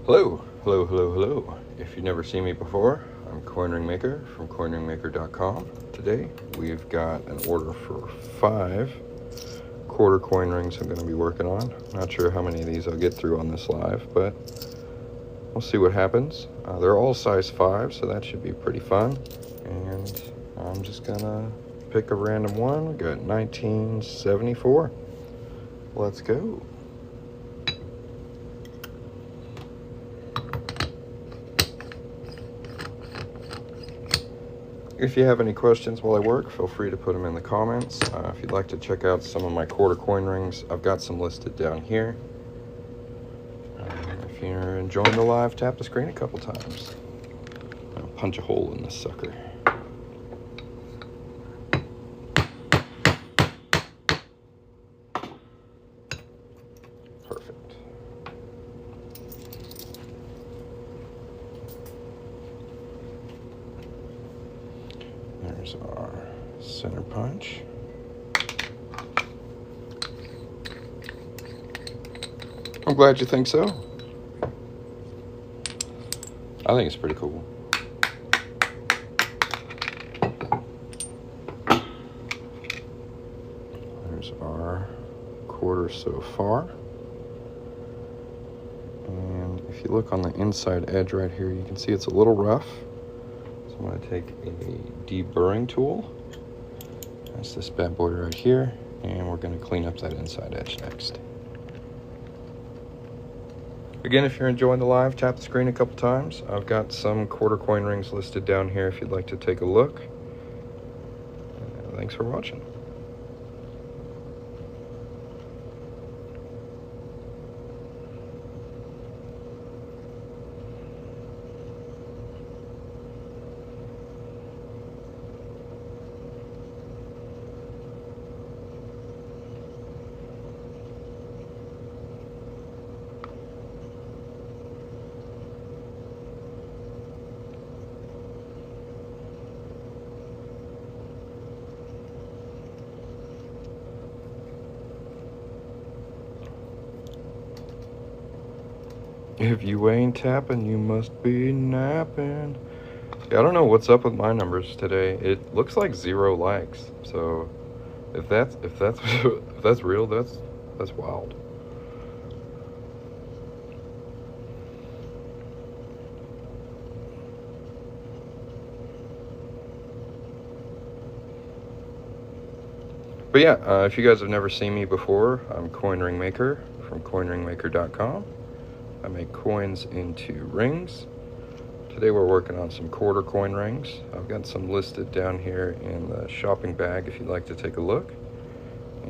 Hello, hello, hello, hello. If you've never seen me before, I'm Coin Ring Maker from coinringmaker.com. Today, we've got an order for 5 quarter coin rings I'm going to be working on. Not sure how many of these I'll get through on this live, but we'll see what happens. They're all size 5, so that should be pretty fun. And I'm just going to pick a random one. We got 1974. Let's go. If you have any questions while I work, feel free to put them in the comments. If you'd like to check out some of my quarter coin rings, I've got some listed down here. If you're enjoying the live, tap the screen a couple times. I'll punch a hole in this sucker. Perfect. There's our center punch. I'm glad you think so. I think it's pretty cool. There's our quarter so far. And if you look on the inside edge right here, you can see it's a little rough. I'm going to take a deburring tool. That's this bad boy right here, and we're going to clean up that inside edge next. Again, if you're enjoying the live, tap the screen a couple times. I've got some quarter coin rings listed down here if you'd like to take a look. Thanks for watching. If you ain't tapping, you must be napping. Yeah, I don't know what's up with my numbers today. It looks like 0 likes. So if that's if that's real, that's wild. But yeah, if you guys have never seen me before, I'm Coin Ring Maker from coinringmaker.com. I make coins into rings. Today we're working on some quarter coin rings. I've got some listed down here in the shopping bag if you'd like to take a look.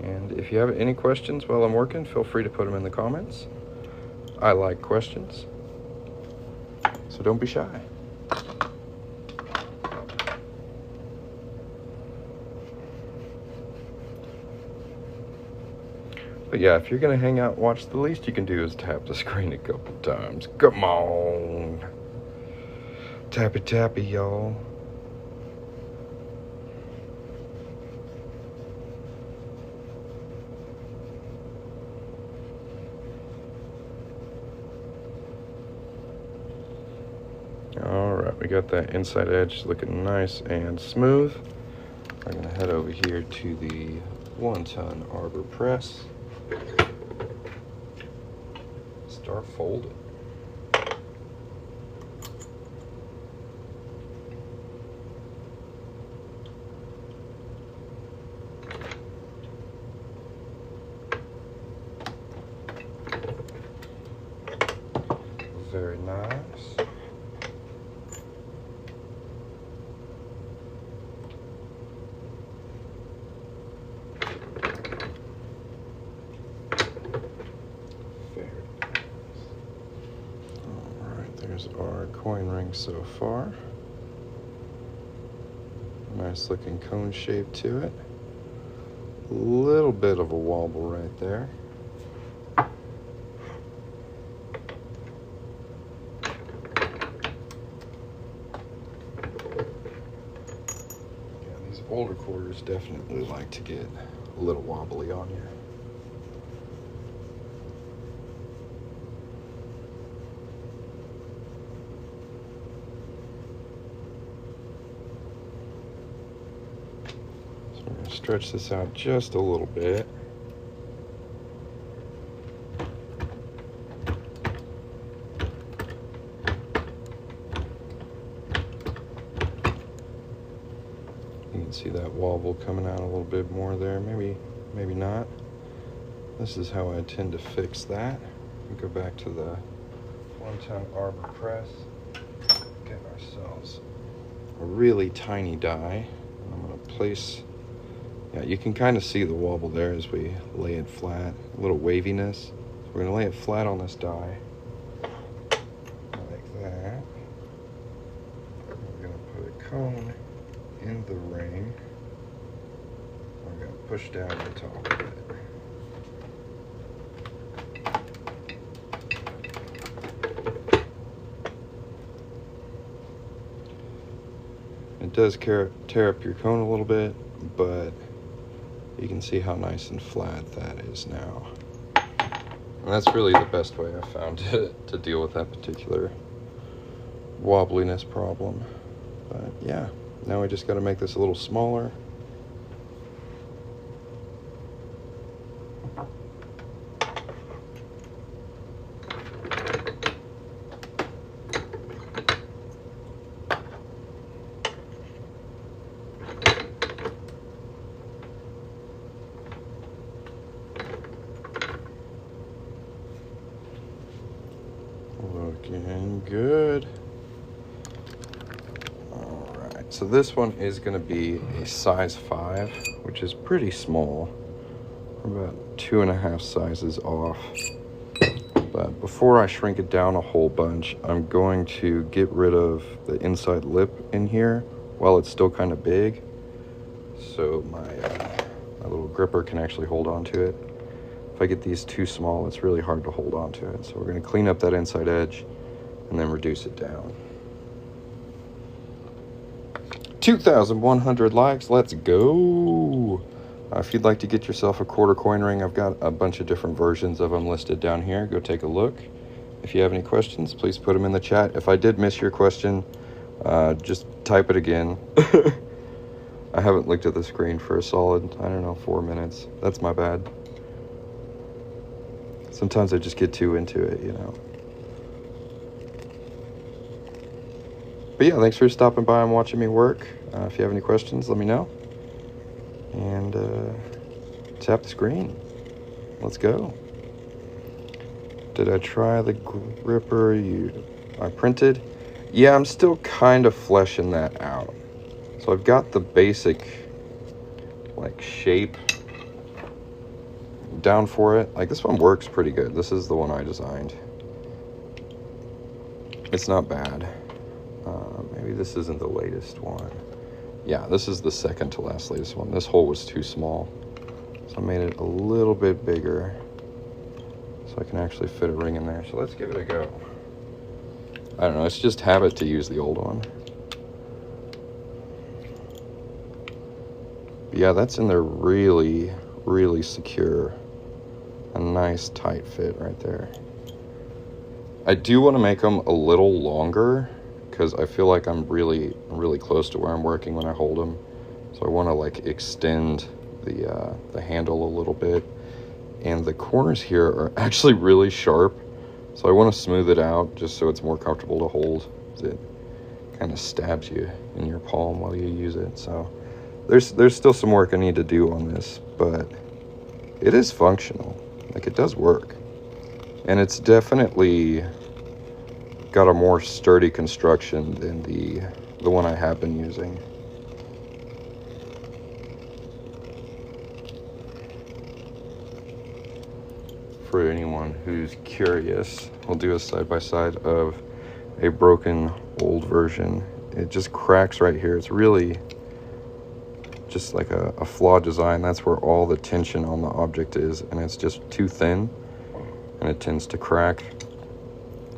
And if you have any questions while I'm working, feel free to put them in the comments. I like questions, so don't be shy. But yeah, if you're gonna hang out and watch, the least you can do is tap the screen a couple times. Come on. Tappy tappy, y'all. Alright, we got that inside edge looking nice and smooth. I'm gonna head over here to the 1-ton arbor press. Start folding. Very nice. There's our coin ring so far. Nice looking cone shape to it. A little bit of a wobble right there. Yeah, these older quarters definitely like to get a little wobbly on you. I'm going to stretch this out just a little bit. You can see that wobble coming out a little bit more there, maybe not. This is how I tend to fix that. We go back to the 1-ton arbor press, get ourselves a really tiny die. I'm going to place, yeah, you can kind of see the wobble there as we lay it flat, a little waviness. So we're going to lay it flat on this die, like that. We're going to put a cone in the ring. I'm going to push down the top of it. It does tear up your cone a little bit, but you can see how nice and flat that is now. And that's really the best way I've found to deal with that particular wobbliness problem. But yeah, now we just got to make this a little smaller. Looking good. All right, so this one is going to be a size 5, which is pretty small. We're about 2.5 sizes off. But before I shrink it down a whole bunch, I'm going to get rid of the inside lip in here while it's still kind of big, so my little gripper can actually hold on to it. If I get these too small, it's really hard to hold on to it. So we're going to clean up that inside edge and then reduce it down. 2,100 likes, let's go. If you'd like to get yourself a quarter coin ring, I've got a bunch of different versions of them listed down here. Go take a look. If you have any questions, please put them in the chat. If I did miss your question, just type it again. I haven't looked at the screen for a solid, 4 minutes. That's my bad. Sometimes I just get too into it, But yeah, thanks for stopping by and watching me work. If you have any questions, let me know. And tap the screen. Let's go. Did I try the gripper I printed? Yeah, I'm still kind of fleshing that out. So I've got the basic shape down for it. This one works pretty good. This is the one I designed. It's not bad. Maybe this isn't the latest one. Yeah, this is the second to last latest one. This hole was too small, so I made it a little bit bigger so I can actually fit a ring in there. So let's give it a go. I don't know, it's just habit to use the old one. But yeah, that's in there really, really secure. A nice tight fit right there. I do want to make them a little longer because I feel like I'm really close to where I'm working when I hold them. So I want to extend the handle a little bit. And the corners here are actually really sharp. So I want to smooth it out just so it's more comfortable to hold. It kind of stabs you in your palm while you use it. So there's still some work I need to do on this, but it is functional. It does work. And it's definitely got a more sturdy construction than the one I have been using. For anyone who's curious, we'll do a side-by-side of a broken old version. It just cracks right here. It's really just like a flawed design. That's where all the tension on the object is, and it's just too thin and it tends to crack.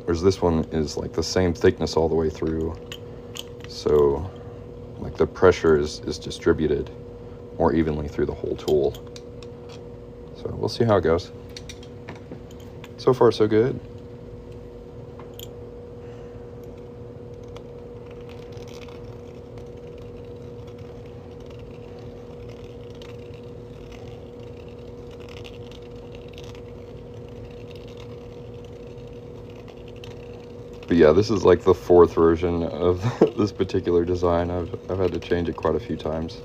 Whereas this one is the same thickness all the way through, so the pressure is distributed more evenly through the whole tool. So we'll see how it goes. So far so good. But yeah, this is like the 4th version of this particular design. I've had to change it quite a few times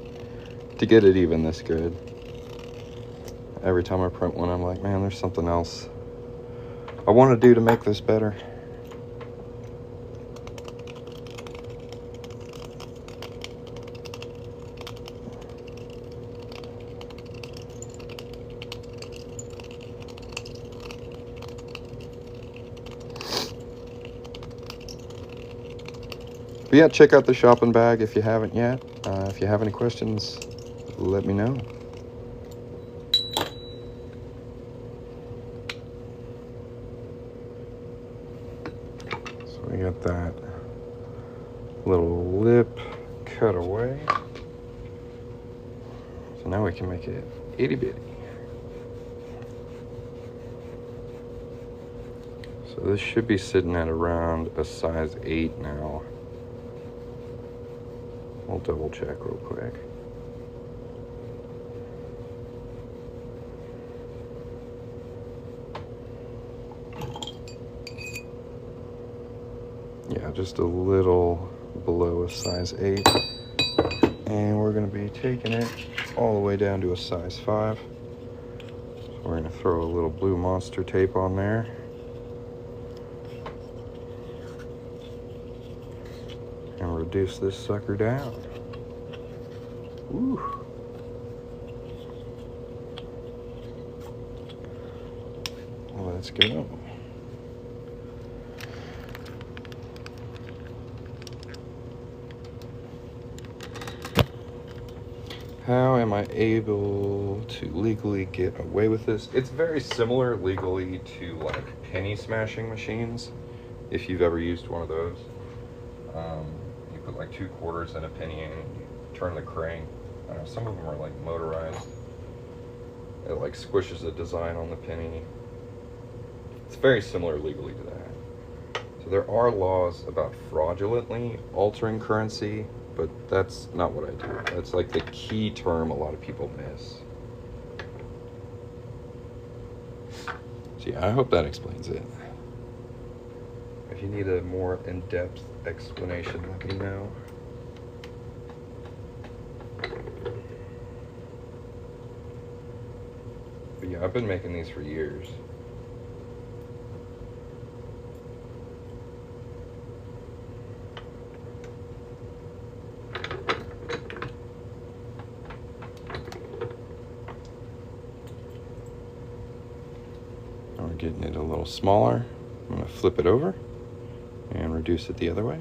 to get it even this good. Every time I print one, I'm like, man, there's something else I want to do to make this better. But yeah, check out the shopping bag if you haven't yet. If you have any questions, let me know. So we got that little lip cut away. So now we can make it itty bitty. So this should be sitting at around a size 8 now. I'll double check real quick. Yeah, just a little below a size 8. And we're going to be taking it all the way down to a size 5. So we're going to throw a little blue monster tape on there. And reduce this sucker down. Woo. Let's go. How am I able to legally get away with this? It's very similar legally to like penny smashing machines, if you've ever used one of those. You put like 2 quarters and a penny in and you turn the crank. Some of them are like motorized. It like squishes a design on the penny. It's very similar legally to that. So there are laws about fraudulently altering currency, but that's not what I do. That's like the key term a lot of people miss. So yeah, I hope that explains it. If you need a more in-depth explanation, let me know. But yeah, I've been making these for years. Now we're getting it a little smaller. I'm going to flip it over and reduce it the other way.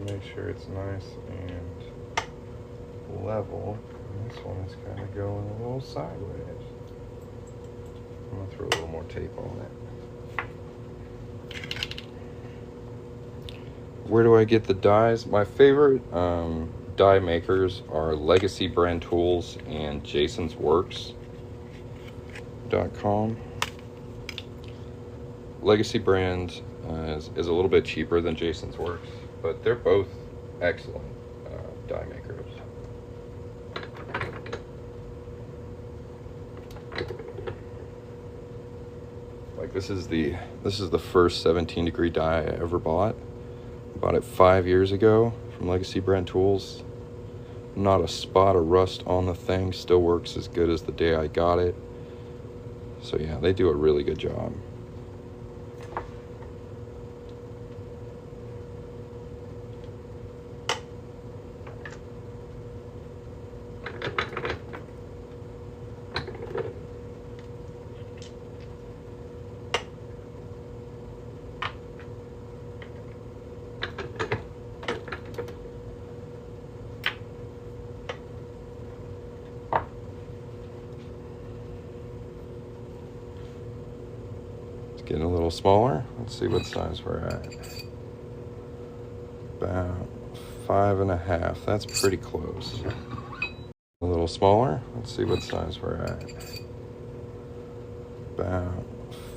Make sure it's nice and level. And this one is kind of going a little sideways. I'm going to throw a little more tape on it. Where do I get the dies? My favorite die makers are Legacy Brand Tools and jasonsworks.com. Legacy Brand is a little bit cheaper than Jason's Works, but they're both excellent die makers. Like this is the first 17-degree die I ever bought. Bought it 5 years ago from Legacy Brand Tools. Not a spot of rust on the thing. Still works as good as the day I got it. So yeah, they do a really good job. Getting a little smaller. Let's see what size we're at. About 5.5. That's pretty close. A little smaller. Let's see what size we're at. About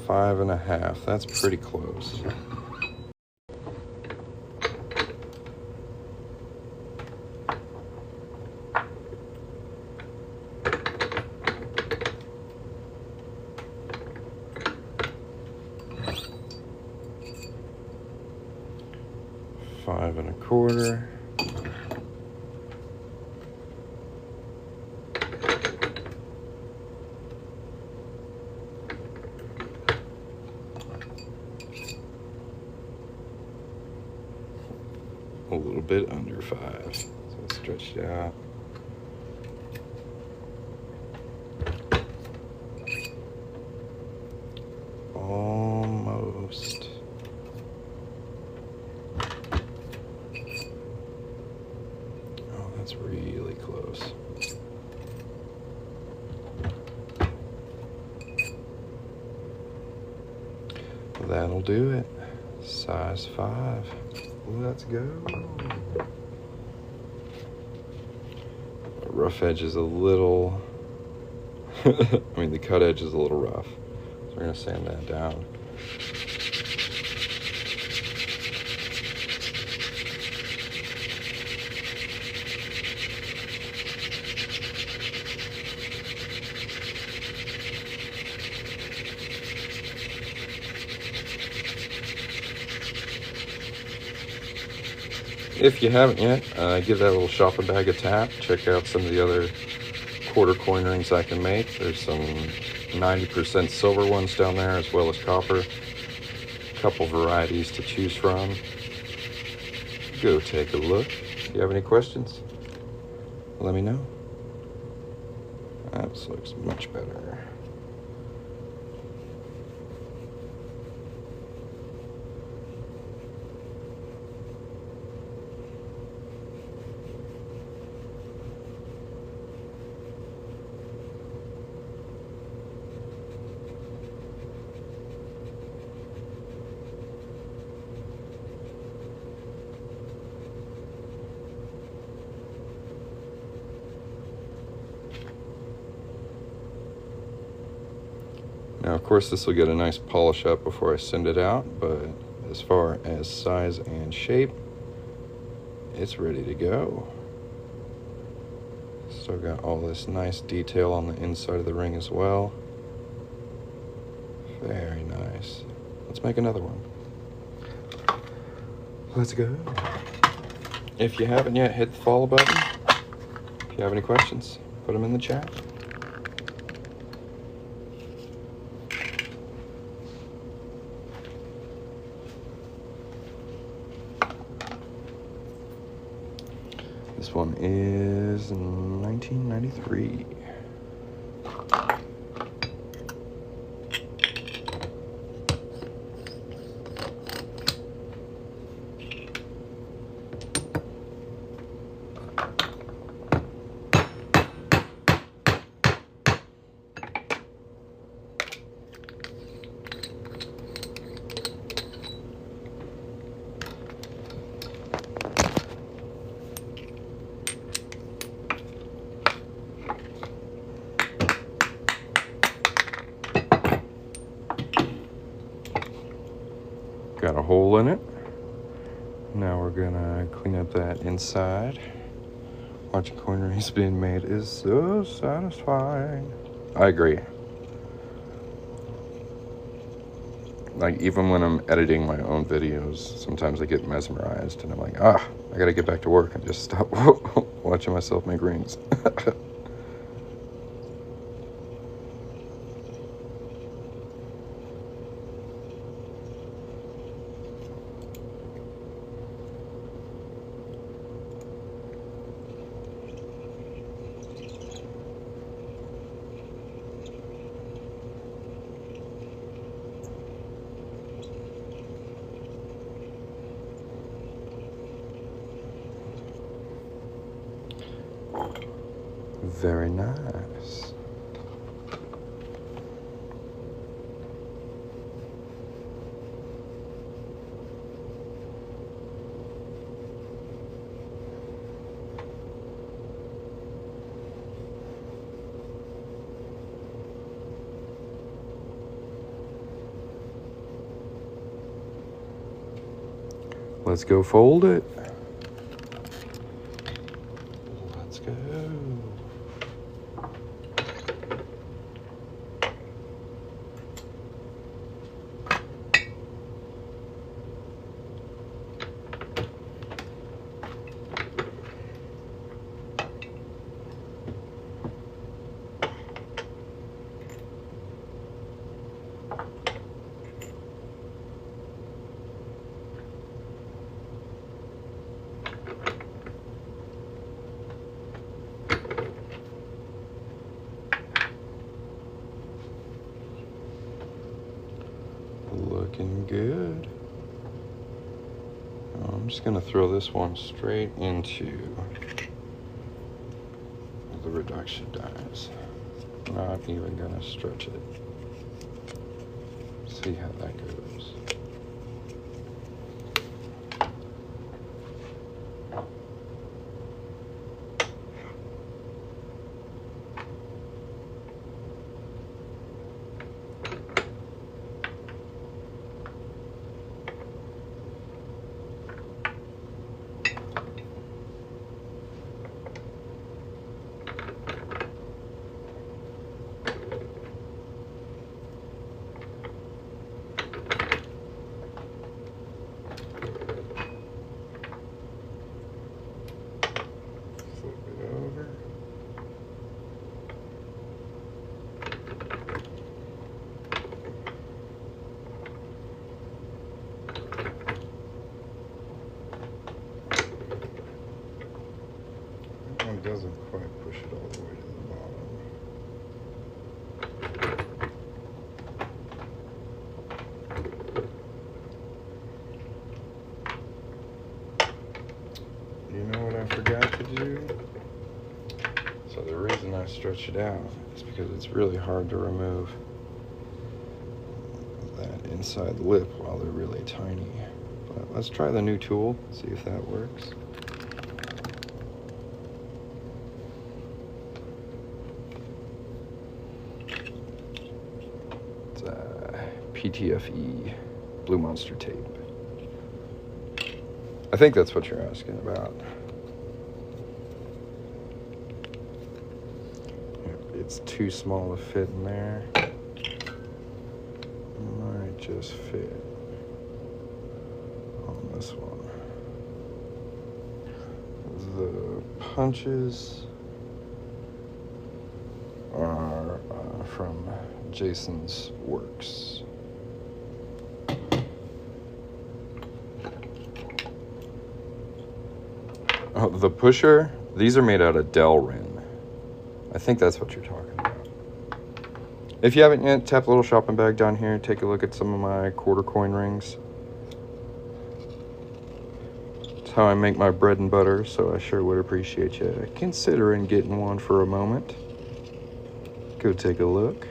5.5. That's pretty close. quarter. A little bit under 5, so it's stretched out. Almost. Oh, that's really close. That'll do it. Size 5. Let's go. The rough edge is a little, I mean the cut edge is a little rough. So we're gonna sand that down. If you haven't yet, give that little shopping bag a tap. Check out some of the other quarter coin rings I can make. There's some 90% silver ones down there as well as copper. A couple varieties to choose from. Go take a look. If you have any questions, let me know. That looks much better. Now, of course, this will get a nice polish up before I send it out, but as far as size and shape, it's ready to go. Still got all this nice detail on the inside of the ring as well. Very nice. Let's make another one. Let's go. If you haven't yet, hit the follow button. If you have any questions, put them in the chat. This one is 1993. Got a hole in it. Now we're gonna clean up that inside. Watching coin rings being made is so satisfying. I agree. Like, even when I'm editing my own videos, sometimes I get mesmerized and I'm like, I gotta get back to work and just stop watching myself make rings. Very nice. Let's go fold it. Let's go. Looking good. I'm just gonna throw this one straight into the reduction dies. Not even gonna stretch it. See how that goes. Flip it over. That one doesn't quite push it all the way to the bottom. You know what I forgot to do? So the reason I stretch it out is because it's really hard to remove that inside lip while they're really tiny. But let's try the new tool, see if that works. It's PTFE Blue Monster tape. I think that's what you're asking about. It's too small to fit in there. Might just fit on this one. The punches are from Jason's Works. Oh, the pusher, these are made out of Delrin. I think that's what you're talking about. If you haven't yet, tap the little shopping bag down here. Take a look at some of my quarter coin rings. It's how I make my bread and butter, so I sure would appreciate you considering getting one for a moment. Go take a look.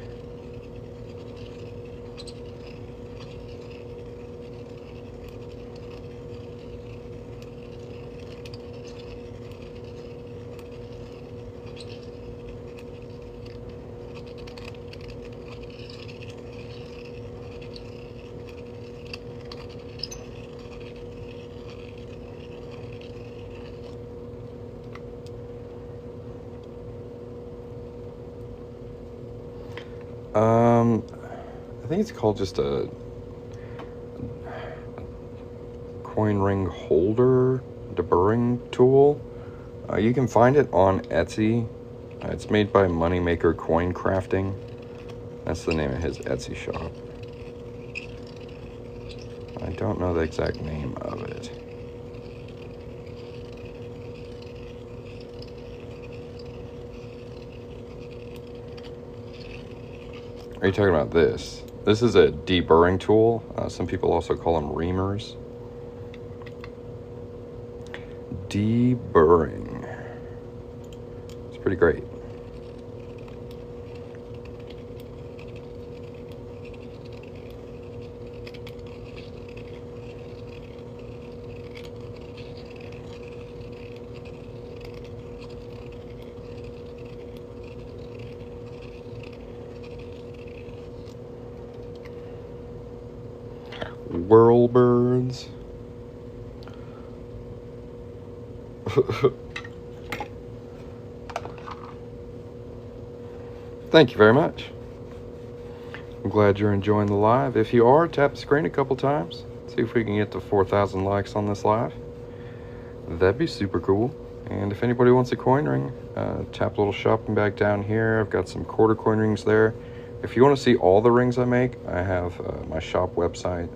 I think it's called just a coin ring holder deburring tool. You can find it on Etsy. It's made by Moneymaker Coin Crafting. That's the name of his Etsy shop. I don't know the exact name of it. Are you talking about this? This is a deburring tool. Some people also call them reamers. Deburring. It's pretty great. Whirlbirds. Thank you very much. I'm glad you're enjoying the live. If you are, tap the screen a couple times. See if we can get to 4,000 likes on this live. That'd be super cool. And if anybody wants a coin ring, tap the little shopping bag down here. I've got some quarter coin rings there. If you want to see all the rings I make, I have my shop website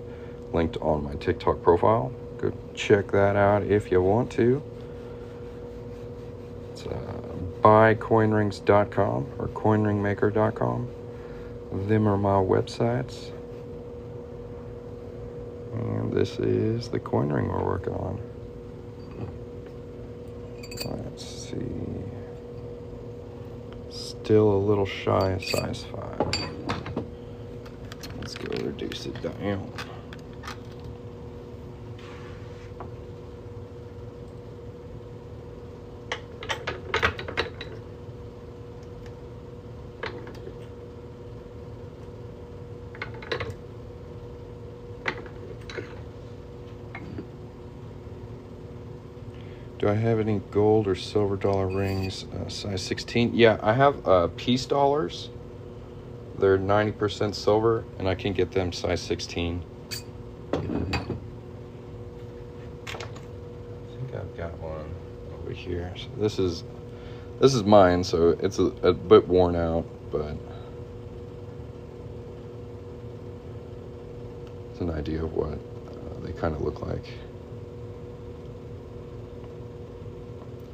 linked on my TikTok profile. Go check that out if you want to. It's buycoinrings.com or coinringmaker.com. Them are my websites. And this is the coin ring we're working on. Let's see. Still a little shy of size 5. Let's go reduce it down. Do I have any gold or silver dollar rings, size 16? Yeah, I have piece dollars. They're 90% silver, and I can get them size 16. I think I've got one over here. So this is mine, so it's a bit worn out, but it's an idea of what they kind of look like.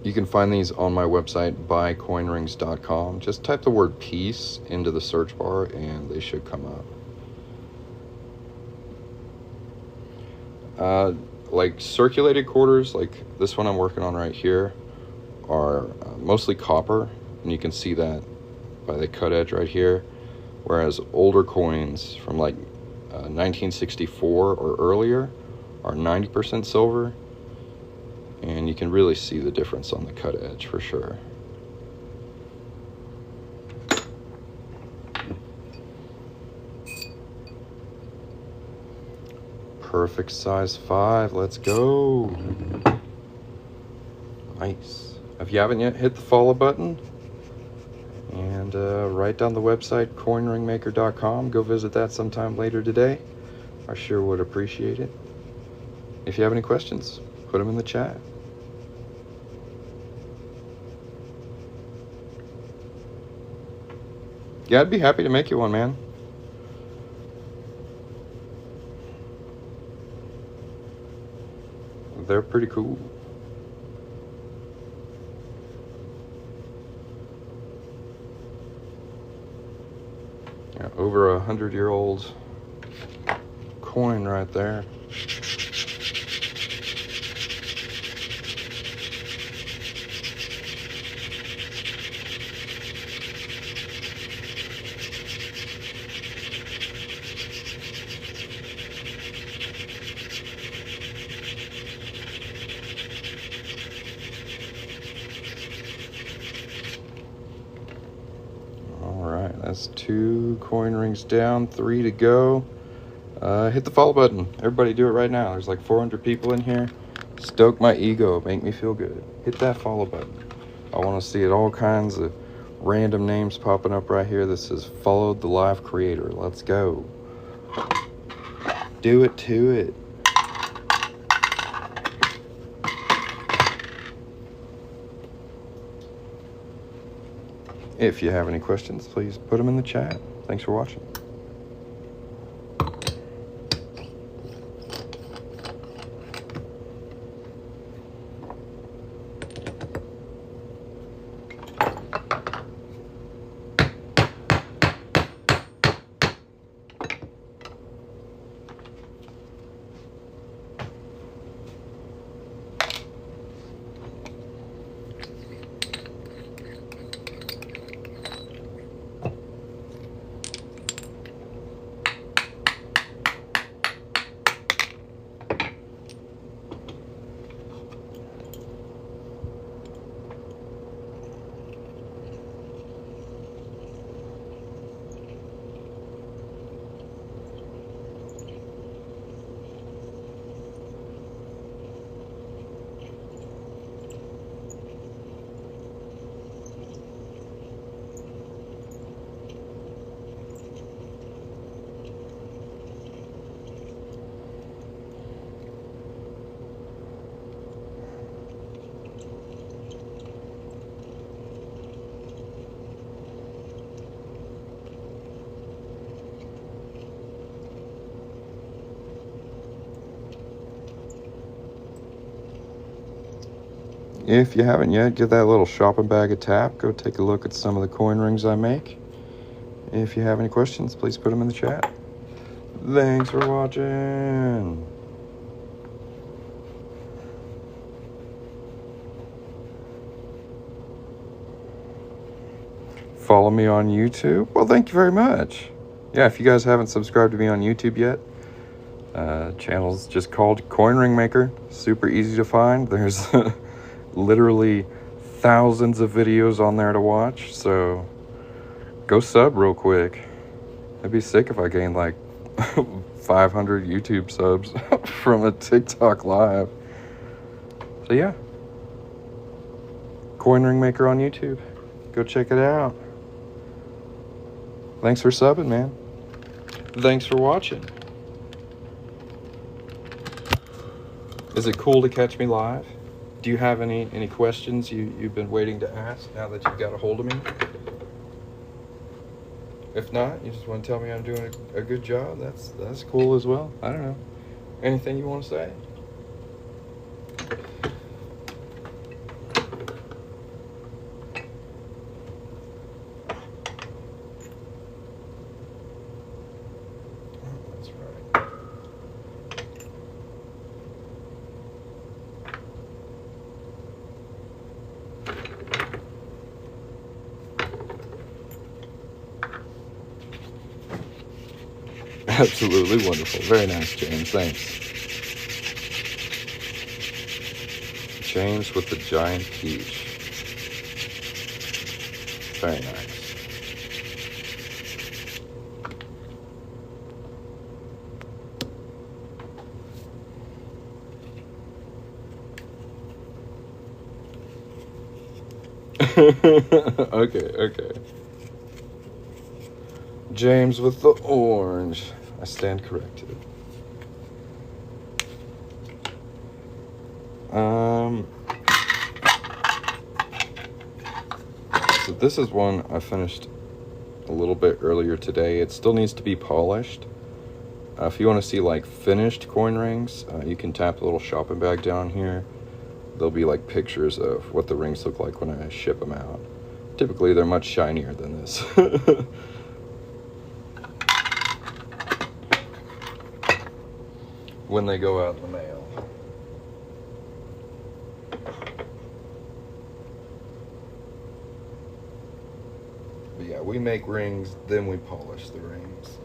You can find these on my website, buycoinrings.com. Just type the word piece into the search bar and they should come up. Like circulated quarters, like this one I'm working on right here, are mostly copper, and you can see that by the cut edge right here. Whereas older coins from like 1964 or earlier are 90% silver. And you can really see the difference on the cut edge for sure. Perfect size 5, let's go. Nice. If you haven't yet, hit the follow button. And write down the website, coinringmaker.com. Go visit that sometime later today. I sure would appreciate it. If you have any questions, put them in the chat. Yeah, I'd be happy to make you one, man. They're pretty cool. Yeah, over 100-year-old coin right there. That's 2 coin rings down, 3 to go. Hit the follow button. Everybody do it right now. There's like 400 people in here. Stoke my ego, make me feel good. Hit that follow button. I want to see it, all kinds of random names popping up right here that says followed the live creator. Let's go. Do it to it. If you have any questions, please put them in the chat. Thanks for watching. If you haven't yet, give that little shopping bag a tap. Go take a look at some of the coin rings I make. If you have any questions, please put them in the chat. Thanks for watching. Follow me on YouTube. Well, thank you very much. Yeah, if you guys haven't subscribed to me on YouTube yet, channel's just called Coin Ring Maker. Super easy to find. There's literally thousands of videos on there to watch, so go sub real quick. I'd be sick if I gained like 500 YouTube subs from a TikTok live. So yeah, Coin Ring Maker on YouTube. Go check it out. Thanks for subbing, man. Thanks for watching. Is it cool to catch me live? Do you have any questions you've been waiting to ask now that you've got a hold of me? If not, you just want to tell me I'm doing a good job, that's cool as well. I don't know. Anything you want to say? That's right. Absolutely wonderful. Very nice, James. Thanks. James with the giant peach. Very nice. Okay. James with the orange. I stand corrected. So this is one I finished a little bit earlier today. It still needs to be polished. If you want to see like finished coin rings, you can tap the little shopping bag down here. There'll be like pictures of what the rings look like when I ship them out. Typically they're much shinier than this. When they go out in the mail. But yeah, we make rings, then we polish the rings.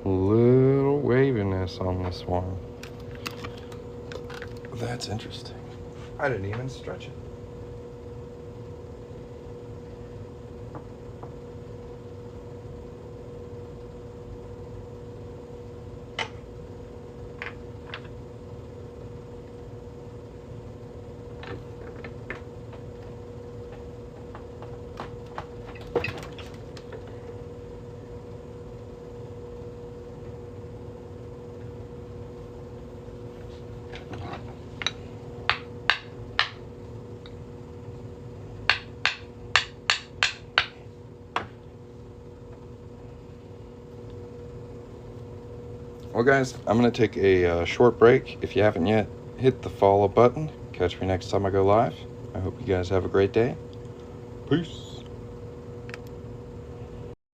Little waviness on this one. That's interesting. I didn't even stretch it. Well guys, I'm going to take a short break. If you haven't yet, hit the follow button. Catch me next time I go live. I hope you guys have a great day. Peace.